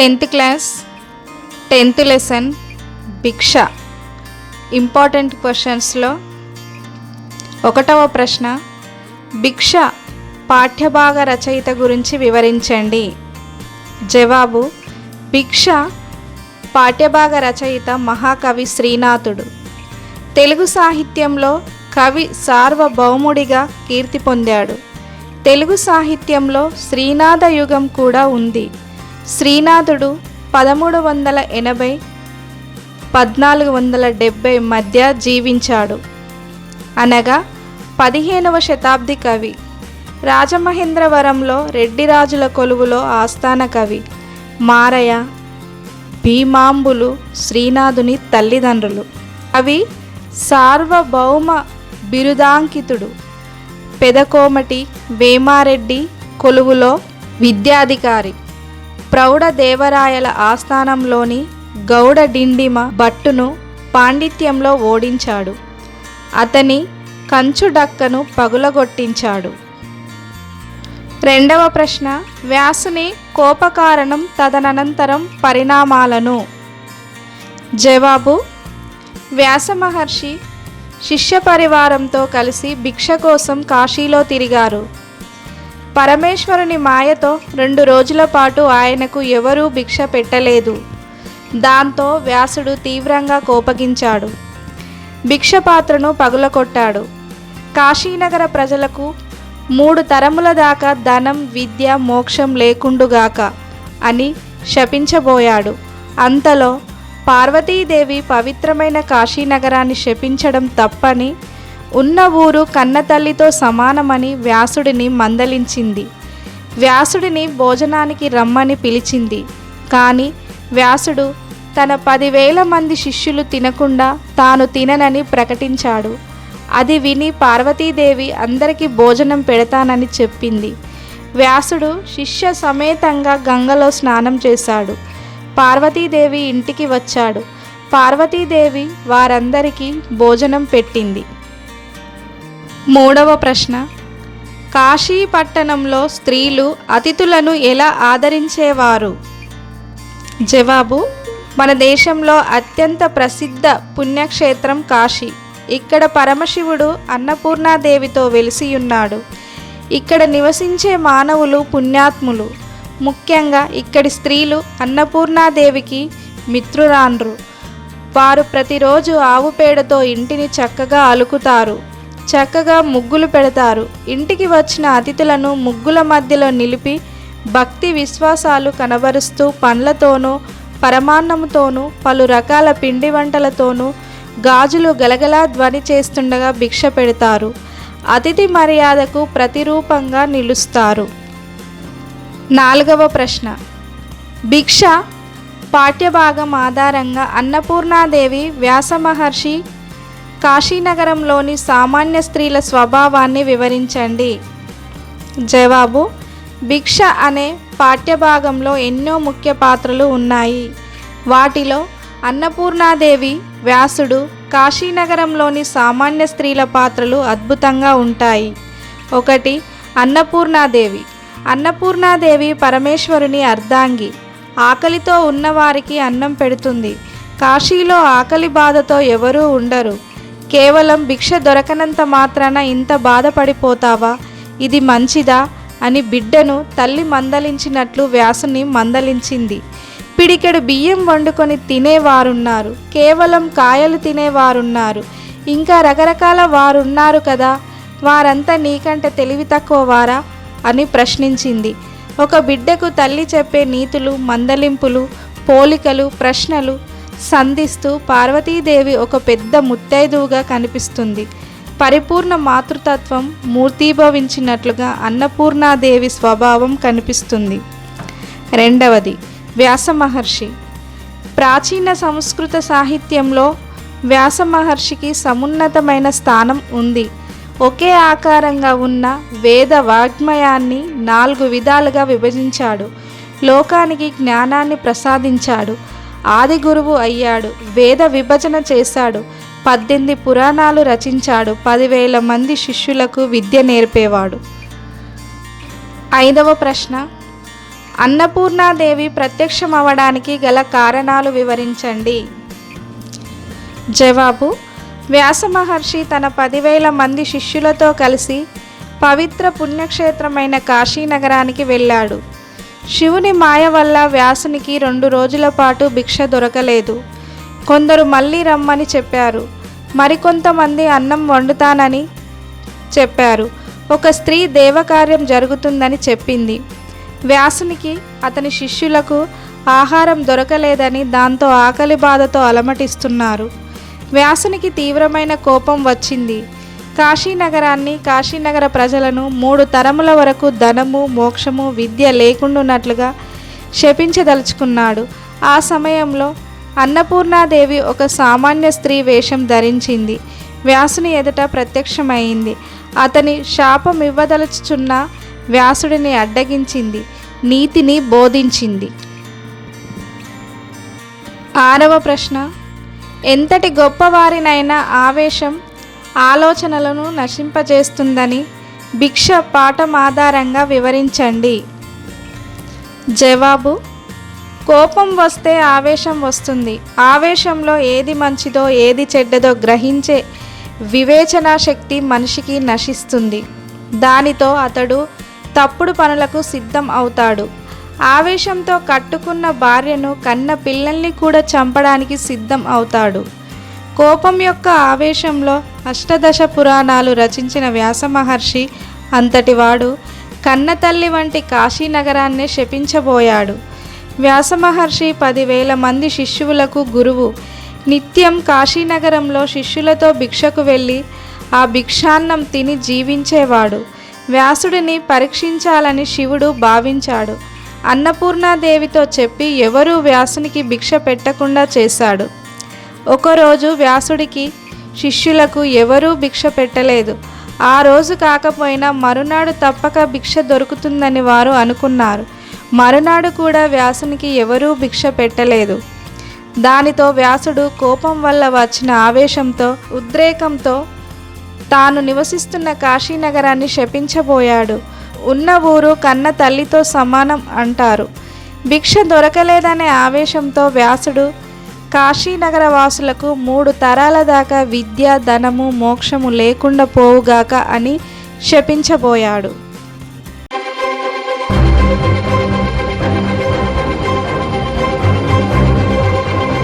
10th class 10th lesson భిక్ష important క్వశ్చన్స్లో 1వ ప్రశ్న, భిక్ష పాఠ్యభాగ రచయిత గురించి వివరించండి. జవాబు, భిక్ష పాఠ్యభాగ రచయిత మహాకవి శ్రీనాథుడు. తెలుగు సాహిత్యంలో కవి సార్వభౌముడిగా కీర్తి పొందాడు. తెలుగు సాహిత్యంలో శ్రీనాథ యుగం కూడా ఉంది. శ్రీనాథుడు 1380-1470 మధ్య జీవించాడు, అనగా 15వ శతాబ్ది కవి. రాజమహేంద్రవరంలో రెడ్డి రాజుల కొలువులో ఆస్థాన కవి. మారయ్య, భీమాంబులు శ్రీనాథుని తల్లిదండ్రులు. కవి సార్వభౌమ బిరుదాంకితుడు. పెదకోమటి వేమారెడ్డి కొలువులో విద్యాధికారి. ప్రౌఢ దేవరాయల ఆస్థానంలోని గౌడ డిండిమ భట్టును పాండిత్యంలో ఓడించాడు. అతని కంచుడక్కను పగులగొట్టించాడు. 2వ ప్రశ్న, వ్యాసుని కోపకారణం తదనంతరం పరిణామాలను. జవాబు, వ్యాస మహర్షి శిష్య పరివారంతో కలిసి భిక్ష కోసం కాశీలో తిరిగారు. పరమేశ్వరుని మాయతో 2 రోజుల పాటు ఆయనకు ఎవరూ భిక్ష పెట్టలేదు. దాంతో వ్యాసుడు తీవ్రంగా కోపగించాడు. భిక్ష పాత్రను పగులకొట్టాడు. కాశీనగర ప్రజలకు 3 తరముల దాకా ధనం, విద్య, మోక్షం లేకుండుగాక అని శపించబోయాడు. అంతలో పార్వతీదేవి పవిత్రమైన కాశీనగరాన్ని శపించడం తప్పని, ఉన్న ఊరు కన్నతల్లితో సమానమని వ్యాసుడిని మందలించింది. వ్యాసుడిని భోజనానికి రమ్మని పిలిచింది. కానీ వ్యాసుడు తన 10,000 మంది శిష్యులు తినకుండా తాను తిననని ప్రకటించాడు. అది విని పార్వతీదేవి అందరికీ భోజనం పెడతానని చెప్పింది. వ్యాసుడు శిష్య సమేతంగా గంగలో స్నానం చేశాడు. పార్వతీదేవి ఇంటికి వచ్చాడు. పార్వతీదేవి వారందరికీ భోజనం పెట్టింది. 3వ ప్రశ్న, కాశీ పట్టణంలో స్త్రీలు అతిథులను ఎలా ఆదరించేవారు? జవాబు, మన దేశంలో అత్యంత ప్రసిద్ధ పుణ్యక్షేత్రం కాశీ. ఇక్కడ పరమశివుడు అన్నపూర్ణాదేవితో వెలిసియున్నాడు. ఇక్కడ నివసించే మానవులు పుణ్యాత్ములు. ముఖ్యంగా ఇక్కడి స్త్రీలు అన్నపూర్ణాదేవికి మిత్రురాండ్రు. వారు ప్రతిరోజు ఆవు పేడతో ఇంటిని చక్కగా అలుకుతారు, చక్కగా ముగ్గులు పెడతారు. ఇంటికి వచ్చిన అతిథులను ముగ్గుల మధ్యలో నిలిపి భక్తి విశ్వాసాలు కనబరుస్తూ పండ్లతోనూ పరమాన్నముతోనూ పలు రకాల పిండి వంటలతోనూ గాజులు గలగలా ధ్వని చేస్తుండగా భిక్ష పెడతారు. అతిథి మర్యాదకు ప్రతిరూపంగా నిలుస్తారు. 4వ ప్రశ్న, భిక్ష పాఠ్యభాగం ఆధారంగా అన్నపూర్ణాదేవి వ్యాస మహర్షి కాశీనగరంలోని సామాన్య స్త్రీల స్వభావాన్ని వివరించండి. జవాబు, భిక్ష అనే పాఠ్యభాగంలో ఎన్నో ముఖ్య పాత్రలు ఉన్నాయి. వాటిలో అన్నపూర్ణాదేవి, వ్యాసుడు, కాశీనగరంలోని సామాన్య స్త్రీల పాత్రలు అద్భుతంగా ఉంటాయి. 1. అన్నపూర్ణాదేవి. అన్నపూర్ణాదేవి పరమేశ్వరుని అర్ధాంగి. ఆకలితో ఉన్నవారికి అన్నం పెడుతుంది. కాశీలో ఆకలి బాధతో ఎవరూ ఉండరు. కేవలం భిక్ష దొరకనంత మాత్రాన ఇంత బాధపడిపోతావా? ఇది మంచిదా అని బిడ్డను తల్లి మందలించినట్లు వ్యాసుని మందలించింది. పిడికెడు బియ్యం వండుకొని తినేవారున్నారు, కేవలం కాయలు తినేవారున్నారు, ఇంకా రకరకాల వారున్నారు కదా, వారంతా నీకంటే తెలివి తక్కువ వారా అని ప్రశ్నించింది. ఒక బిడ్డకు తల్లి చెప్పే నీతులు, మందలింపులు, పోలికలు, ప్రశ్నలు సంధిస్తూ పార్వతీదేవి ఒక పెద్ద ముత్తైదువుగా కనిపిస్తుంది. పరిపూర్ణ మాతృతత్వం మూర్తీభవించినట్లుగా అన్నపూర్ణాదేవి స్వభావం కనిపిస్తుంది. 2. వ్యాస మహర్షి. ప్రాచీన సంస్కృత సాహిత్యంలో వ్యాస మహర్షికి సమున్నతమైన స్థానం ఉంది. ఒకే ఆకారంగా ఉన్న వేద వాగ్మయాన్ని 4 విధాలుగా విభజించాడు. లోకానికి జ్ఞానాన్ని ప్రసాదించాడు. ఆది గురువు అయ్యాడు. వేద విభజన చేశాడు. 18 పురాణాలు రచించాడు. 10,000 మంది శిష్యులకు విద్య నేర్పేవాడు. 5వ ప్రశ్న, అన్నపూర్ణాదేవి ప్రత్యక్షమవడానికి గల కారణాలు వివరించండి. జవాబు: వ్యాస మహర్షి తన 10,000 మంది శిష్యులతో కలిసి పవిత్ర పుణ్యక్షేత్రమైన కాశీనగరానికి వెళ్ళాడు. శివుని మాయ వల్ల వ్యాసునికి 2 రోజుల పాటు భిక్ష దొరకలేదు. కొందరు మళ్ళీ రమ్మని చెప్పారు. మరికొంతమంది అన్నం వండుతానని చెప్పారు. ఒక స్త్రీ దేవకార్యం జరుగుతుందని చెప్పింది. వ్యాసునికి, అతని శిష్యులకు ఆహారం దొరకలేదని, దాంతో ఆకలి బాధతో అలమటిస్తున్నారు. వ్యాసునికి తీవ్రమైన కోపం వచ్చింది. కాశీనగరాన్ని, కాశీనగర ప్రజలను 3 తరముల వరకు ధనము, మోక్షము, విద్య లేకుండానట్లుగా శపించదలుచుకున్నాడు. ఆ సమయంలో అన్నపూర్ణాదేవి ఒక సామాన్య స్త్రీ వేషం ధరించింది. వ్యాసుని ఎదుట ప్రత్యక్షమైంది. అతని శాపం ఇవ్వదలుచుచున్న వ్యాసుడిని అడ్డగించింది. నీతిని బోధించింది. 6వ ప్రశ్న: ఎంతటి గొప్పవారినైనా ఆవేశం ఆలోచనలను నశింపజేస్తుందని భిక్ష పాఠం ఆధారంగా వివరించండి. జవాబు: కోపం వస్తే ఆవేశం వస్తుంది. ఆవేశంలో ఏది మంచిదో ఏది చెడ్డదో గ్రహించే వివేచనా శక్తి మనిషికి నశిస్తుంది. దానితో అతడు తప్పుడు పనులకు సిద్ధం అవుతాడు. ఆవేశంతో కట్టుకున్న భార్యను, కన్న పిల్లల్ని కూడా చంపడానికి సిద్ధం అవుతాడు. కోపం యొక్క ఆవేశంలో అష్టదశ పురాణాలు రచించిన వ్యాస మహర్షి అంతటివాడు కన్నతల్లి వంటి కాశీనగరాన్నే శపించబోయాడు. వ్యాస మహర్షి 10,000 మంది శిష్యులకు గురువు. నిత్యం కాశీనగరంలో శిష్యులతో భిక్షకు వెళ్ళి ఆ భిక్షాన్నం తిని జీవించేవాడు. వ్యాసుడిని పరీక్షించాలని శివుడు భావించాడు. అన్నపూర్ణాదేవితో చెప్పి ఎవరూ వ్యాసునికి భిక్ష పెట్టకుండా చేశాడు. ఒకరోజు వ్యాసుడికి, శిష్యులకు ఎవరూ భిక్ష పెట్టలేదు. ఆ రోజు కాకపోయినా మరునాడు తప్పక భిక్ష దొరుకుతుందని వారు అనుకున్నారు. మరునాడు కూడా వ్యాసునికి ఎవరూ భిక్ష పెట్టలేదు. దానితో వ్యాసుడు కోపం వల్ల వచ్చిన ఆవేశంతో, ఉద్రేకంతో తాను నివసిస్తున్న కాశీనగరాన్ని శపించబోయాడు. ఉన్న ఊరు కన్న తల్లితో సమానం అంటారు. భిక్ష దొరకలేదనే ఆవేశంతో వ్యాసుడు కాశీనగర వాసులకు 3 తరాల దాకా విద్య, ధనము, మోక్షము లేకుండా పోవుగాక అని శపించబోయాడు.